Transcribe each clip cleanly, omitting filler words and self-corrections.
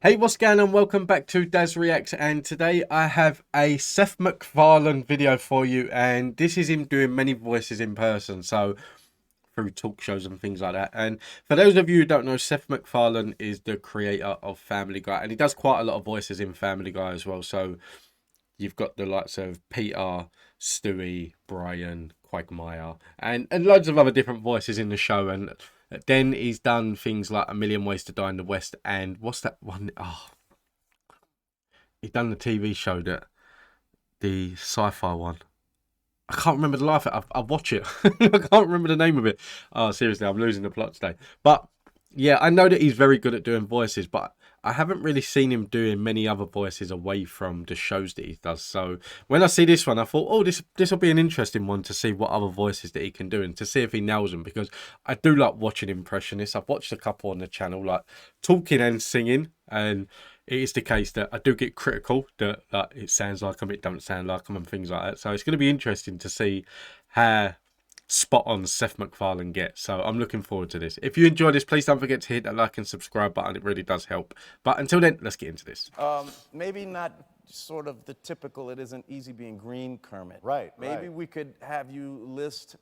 Hey, what's going on? Welcome back to Daz Reacts, and today I have a Seth MacFarlane video for you, and this is him doing many voices in person, so through talk shows and things like that. And for those of you who don't know, Seth MacFarlane is the creator of Family Guy, and he does quite a lot of voices in Family Guy as well. So you've got the likes of Peter, Stewie, Brian, Quagmire, and loads of other different voices in the show. And then he's done things like A Million Ways to Die in the West, and what's that one? Oh, he's done the TV show, that the sci-fi one. I can't remember the life. I watch it. I can't remember the name of it. Oh, seriously, I'm losing the plot today. But yeah, I know that he's very good at doing voices, but I haven't really seen him doing many other voices away from the shows that he does. So when I see this one, I thought, oh, this will be an interesting one to see what other voices that he can do and to see if he nails them, because I do like watching impressionists. I've watched a couple on the channel, like talking and singing, and it is the case that I do get critical that it sounds like them, it don't sound like them, and things like that. So it's going to be interesting to see how spot on Seth MacFarlane gets. So I'm looking forward to this. If you enjoy this, please don't forget to hit that like and subscribe button. It really does help. But until then, let's get into this. Maybe not sort of the typical "it isn't easy being green" Kermit. Right. Maybe we could have you list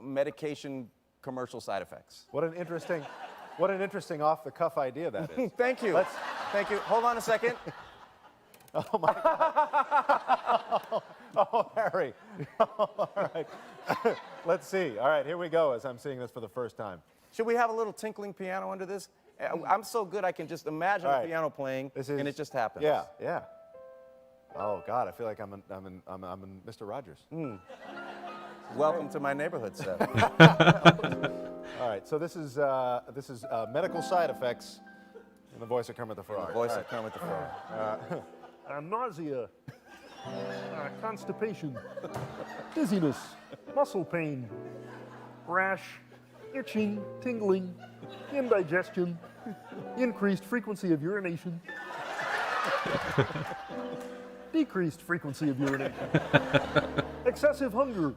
medication commercial side effects. What an interesting off-the-cuff idea that is. Thank you. Thank you. Hold on a second. Oh my God. Oh, Harry. All right. Let's see. All right, here we go as I'm seeing this for the first time. Should we have a little tinkling piano under this? I'm so good I can just imagine All the right. piano playing, and it just happens. Yeah, yeah. Oh God, I feel like I'm in Mr. Rogers. Welcome to my neighborhood, Seth. All right, so this is medical side effects in the voice of Kermit the Frog. Voice of Kermit the Frog. Nausea, constipation, dizziness, muscle pain, rash, itching, tingling, indigestion, increased frequency of urination, decreased frequency of urination, excessive hunger,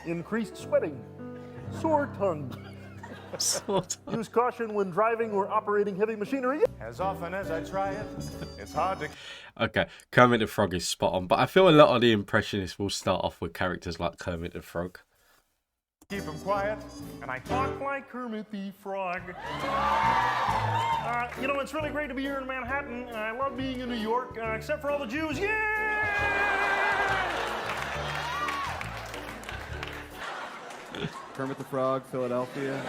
increased sweating, sore tongue. Use caution when driving or operating heavy machinery. As often as I try it, it's hard to... Okay, Kermit the Frog is spot on, but I feel a lot of the impressionists will start off with characters like Kermit the Frog. keep him quiet. And I talk like Kermit the Frog. You know, it's really great to be here in Manhattan. I love being in New York, except for all the Jews. Yeah! Kermit the Frog, Philadelphia.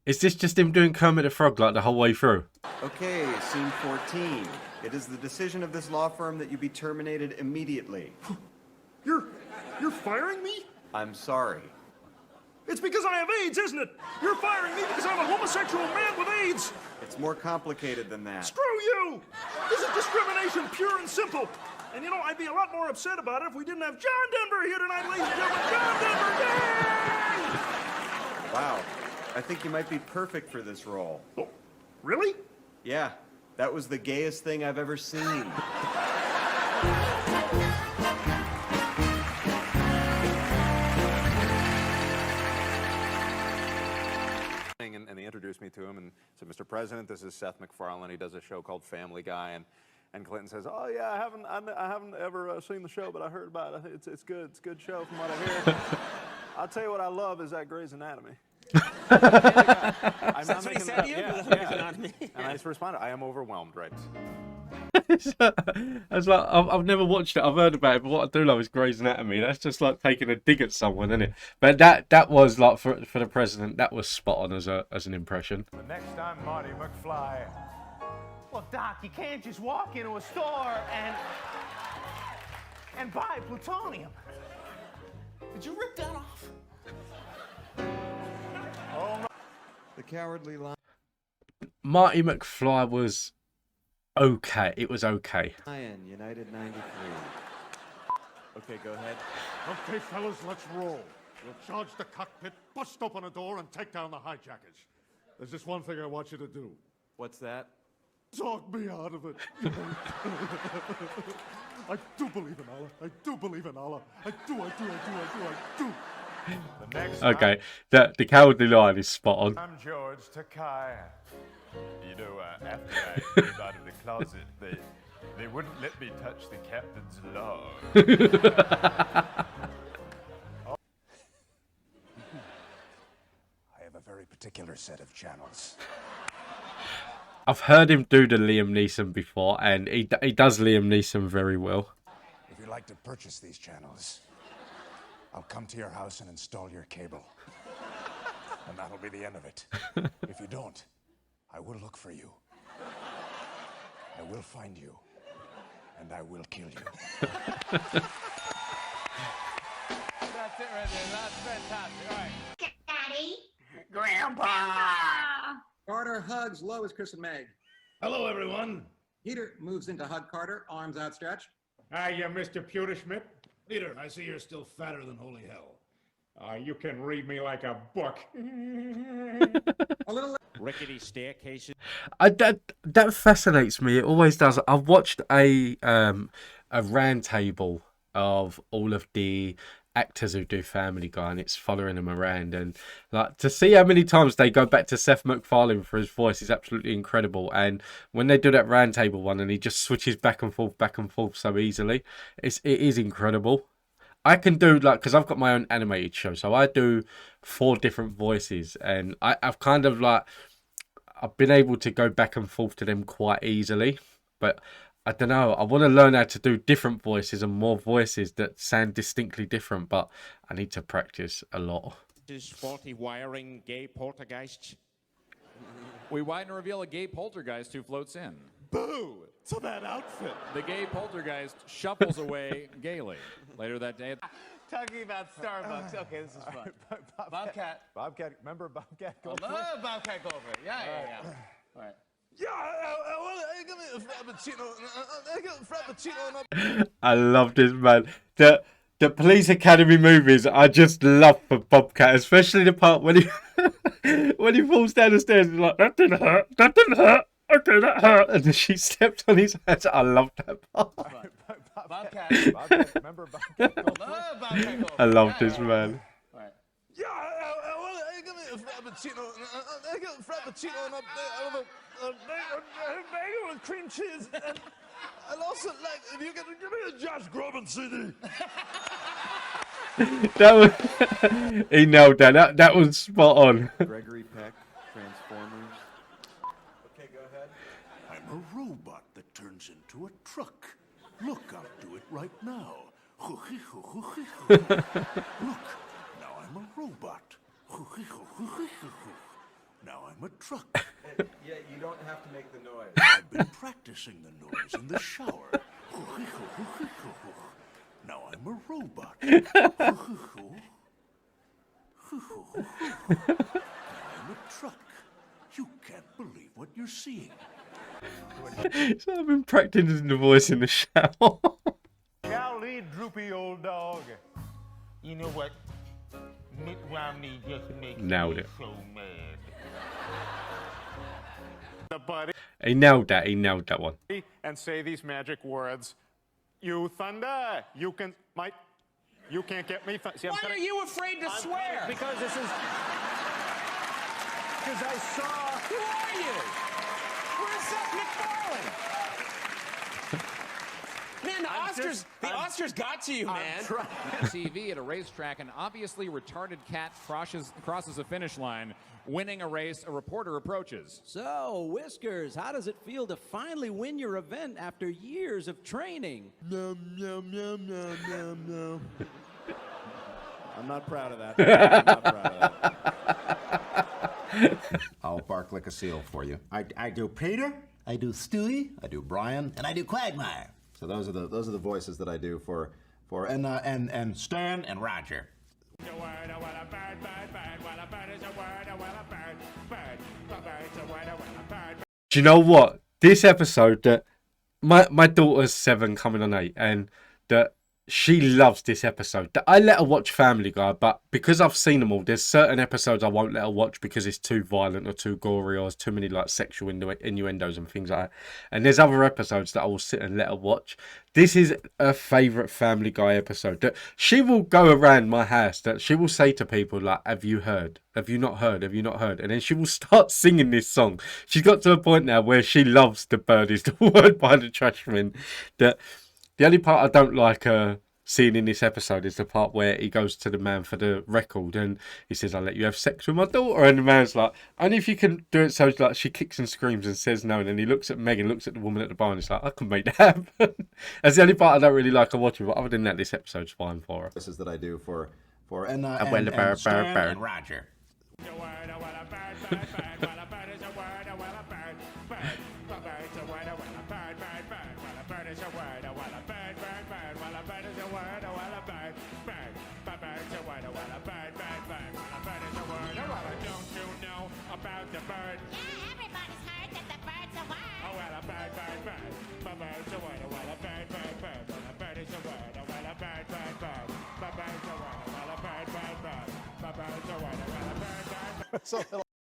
Is this just him doing Kermit the Frog like the whole way through? Okay, scene 14. It is the decision of this law firm that you be terminated immediately. You're firing me? I'm sorry. It's because I have AIDS, isn't it? You're firing me because I'm a homosexual man with AIDS. It's more complicated than that. Screw you! This is discrimination, pure and simple. And you know, I'd be a lot more upset about it if we didn't have John Denver here tonight, ladies and gentlemen. John Denver, yay! Wow. I think you might be perfect for this role. Oh, really? Yeah, that was the gayest thing I've ever seen. And they introduced me to him and said, "Mr. President, this is Seth MacFarlane. He does a show called Family Guy." And Clinton says, "Oh yeah, I haven't ever seen the show, but I heard about it. It's good. It's a good show from what I hear." I'll tell you what I love is that Grey's Anatomy. That's what he said to you? Yeah. And I just responded, "I am overwhelmed, right?" I was like, I've never watched it. I've heard about it, but what I do love is Grey's Anatomy. That's just like taking a dig at someone, isn't it? But that was like for the president. That was spot on as an impression. The next time Marty McFly. Well, Doc, you can't just walk into a store and buy plutonium. Did you rip that off? The Cowardly Lion. Marty McFly was okay. It was okay. United 93. Okay, go ahead. Okay, fellas, let's roll. We'll charge the cockpit, bust open a door, and take down the hijackers. There's just one thing I want you to do. What's that? Talk me out of it. I do believe in Allah. I do believe in Allah. I do. The next Okay, the Cowardly Lion is spot on. I'm George Takei. You do after I came out of the closet, they wouldn't let me touch the captain's log. I have a very particular set of channels. I've heard him do the Liam Neeson before, and he does Liam Neeson very well. If you'd like to purchase these channels, I'll come to your house and install your cable. And that'll be the end of it. If you don't, I will look for you. I will find you. And I will kill you. That's it right there. That's fantastic. All right. Daddy. Grandpa. Carter hugs Lois, Chris, and Meg. Hello, everyone. Peter moves into hug Carter, arms outstretched. Hiya, Mr. Pewterschmidt. Peter, I see you're still fatter than holy hell. You can read me like a book. A little Rickety staircases. That fascinates me. It always does. I've watched a round table of all of the actors who do Family Guy, and it's following them around, and like to see how many times they go back to Seth MacFarlane for his voice is absolutely incredible. And when they do that round table one, and he just switches back and forth so easily, it is incredible. I can do, like, because I've got my own animated show, so I do 4 different voices, and I've kind of like, I've been able to go back and forth to them quite easily, but I don't know, I want to learn how to do different voices and more voices that sound distinctly different, but I need to practice a lot. Is faulty wiring gay poltergeists? We widen and reveal a gay poltergeist who floats in. Boo! To that outfit. The gay poltergeist shuffles away gaily. Later that day... Talking about Starbucks. Okay, this is fun. Bobcat. Bobcat, remember Bobcat I Goldthwait? love Bobcat Goldthwait. Yeah. All right. Yeah, give me a frappuccino. I get a frappuccino. I love this, man. The Police Academy movies I just love for Bobcat, especially the part when he when he falls down the stairs. He's like, that didn't hurt. Okay, that hurt. And then she stepped on his head. I love that part. Bobcat. Remember Bobcat Goldthwait? Love Bobcat Goldthwait. I love this, man. All right. Yeah, I give me a frappuccino. I get a frappuccino and a bagel with cream cheese. And I'd also like, if you can give me a Josh Groban CD. That was he nailed that. That was spot on. Gregory Peck, Transformers. Okay, go ahead. I'm a robot that turns into a truck. Look, I'll do it right now. Look, now I'm a robot. Now I'm a truck. Yeah, you don't have to make the noise. I've been practicing the noise in the shower. Now I'm a robot. Now I'm a truck. You can't believe what you're seeing. So I've been practicing the voice in the shower. Golly, droopy old dog. You know what? Mitt Romney just makes Nailed me it. so mad. The buddy. He nailed that. He nailed that one. And say these magic words. You thunder. You can, Mike. You can't get me. See, Why are you afraid to swear? Because this is. Because I saw. Who are you? Where's Seth MacFarlane? Man, the Oscars got to you, man. TV at a racetrack, an obviously retarded cat crosses a finish line. Winning a race, a reporter approaches. So, Whiskers, how does it feel to finally win your event after years of training? I'm not proud of that. I'm not proud of that. I'll bark like a seal for you. I do Peter, I do Stewie, I do Brian, and I do Quagmire. So those are the voices that I do for and Stan and Roger. Do you know what? This episode that my daughter's 7 coming on 8, and that she loves this episode. I let her watch Family Guy, but because I've seen them all, there's certain episodes I won't let her watch because it's too violent or too gory or there's too many like sexual innuendos and things like that. And there's other episodes that I will sit and let her watch. This is her favourite Family Guy episode. That she will go around my house, that she will say to people like, "Have you heard? Have you not heard? Have you not heard?" And then she will start singing this song. She's got to a point now where she loves "The Bird Is the Word" by the Trashmen. That the only part I don't like seeing in this episode is the part where he goes to the man for the record and he says, "I'll let you have sex with my daughter." And the man's like, "Only if you can do it so like she kicks and screams and says no." And then he looks at Megan, looks at the woman at the bar, and he's like, "I can make that happen." That's the only part I don't really like her watching. But other than that, this episode's fine for her. This is that I do for and Stan and Roger.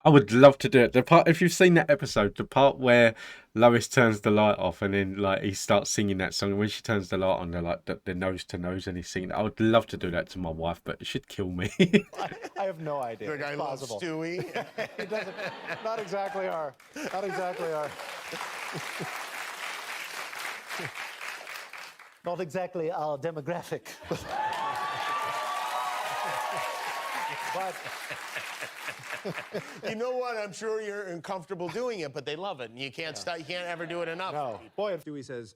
I would love to do it. The part, if you've seen that episode, the part where Lois turns the light off and then like he starts singing that song, and when she turns the light on, they're like they're nose to nose and he's singing. I would love to do that to my wife, but it should kill me. I have no idea. The guy It's loves possible. Stewie. He doesn't. Not exactly our. Not exactly our. Not exactly our demographic. But You know what? I'm sure you're uncomfortable doing it, but they love it, and you can't stop. You can't ever do it enough. no, boy, if Stewie says,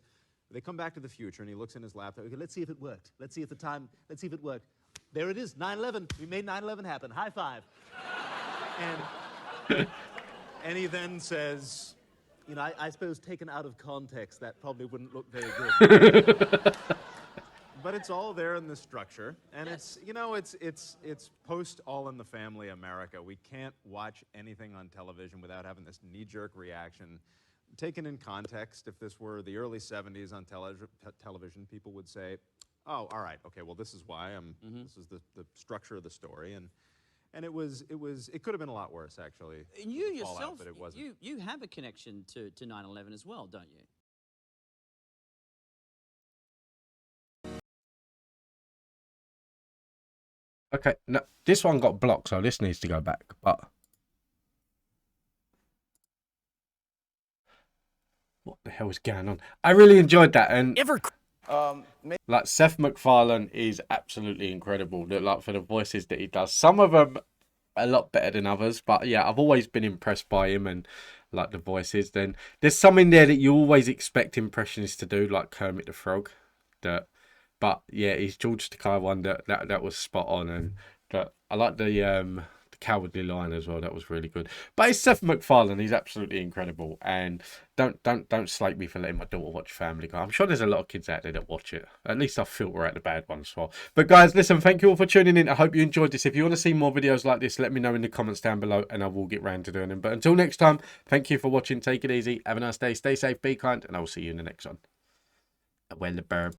they come back to the future, and he looks in his laptop. Okay, let's see if it worked. Let's see if it worked. There it is, 9/11. We made 9/11 happen. High five. And he then says, you know, I suppose taken out of context, that probably wouldn't look very good. But it's all there in the structure, and it's, you know, it's post All in the Family America. We can't watch anything on television without having this knee-jerk reaction. Taken in context, if this were the early 70s on television, people would say, "Oh, all right, okay, well, this is why this is the structure of the story," and it could have been a lot worse, actually. And you the fallout, yourself, but it wasn't. you have a connection to 9/11 as well, don't you? Okay, no, this one got blocked, so this needs to go back. But what the hell is going on? I really enjoyed that, and like Seth MacFarlane is absolutely incredible. That like for the voices that he does, some of them a lot better than others. But yeah, I've always been impressed by him and like the voices. Then there's some in there that you always expect impressionists to do, like Kermit the Frog. But yeah, he's George Takei one that was spot on, and I like the Cowardly Lion as well. That was really good. But it's Seth MacFarlane. He's absolutely incredible. And don't slate me for letting my daughter watch Family Guy. I'm sure there's a lot of kids out there that watch it. At least I filter out the bad ones as well. But guys, listen, thank you all for tuning in. I hope you enjoyed this. If you want to see more videos like this, let me know in the comments down below, and I will get round to doing them. But until next time, thank you for watching. Take it easy. Have a nice day. Stay safe. Be kind, and I will see you in the next one. Well, the bird.